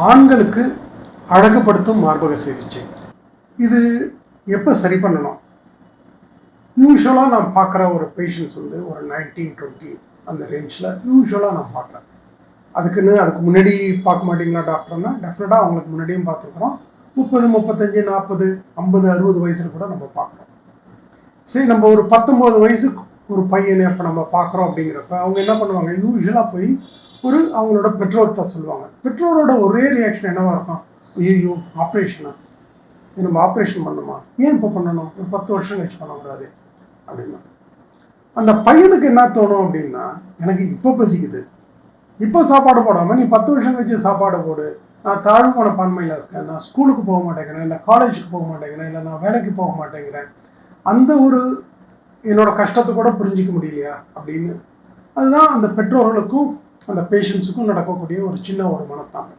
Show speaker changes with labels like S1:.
S1: ஆண்களுக்கு அழகுபடுத்தும் மார்பக சிகிச்சை இது எப்போ சரி பண்ணணும்? யூஸ்வலாக நான் பார்க்குற ஒரு பேஷண்ட்ஸ் வந்து ஒரு 19-20 அந்த ரேஞ்சில் யூஸ்வலாக நான் பார்க்குறேன். அதுக்கு முன்னாடி பார்க்க மாட்டிங்களா டாக்டர்னா, டெஃபினட்டாக அவங்களுக்கு முன்னாடியும் பார்த்துருக்குறோம். 30, 35, 40, 50, 60 வயசில் கூட நம்ம பார்க்குறோம். சரி, நம்ம ஒரு 19 வயசுக்கு ஒரு பையனை இப்போ நம்ம பார்க்குறோம் அப்படிங்கிறப்ப அவங்க என்ன பண்ணுவாங்க, யூஸ்வலாக போய் அவங்களோட பெற்றோர்கிட்ட சொல்லுவாங்க. பெற்றோரோட ஒரே ரியாக்ஷன் என்னவாக இருக்கும், ஐயோ ஆப்ரேஷனா, நம்ம ஆப்ரேஷன் பண்ணணுமா, ஏன் இப்போ பண்ணணும், ஒரு 10 வருஷம் கழிச்சு பண்ணக்கூடாது அப்படின்னா. அந்த பையனுக்கு என்ன தோணும் அப்படின்னா, எனக்கு இப்போ பசிக்குது, இப்போ சாப்பாடு போடாமல் நீ 10 வருஷம் கழிச்சு சாப்பாடு போடு, நான் தாழ்வு மனப்பான்மையில் இருக்கேன், நான் ஸ்கூலுக்கு போக மாட்டேங்கிறேன், இல்லை காலேஜுக்கு போக மாட்டேங்கிறேன், இல்லை நான் வேலைக்கு போக மாட்டேங்கிறேன், அந்த ஒரு என்னோட கஷ்டத்தை கூட புரிஞ்சிக்க முடியலையா அப்படின்னு. அதுதான் அந்த பெற்றோர்களுக்கும் அந்த பேஷண்ட்ஸுக்கும் நடக்கக்கூடிய ஒரு சின்ன ஒரு மனத்தாங்க.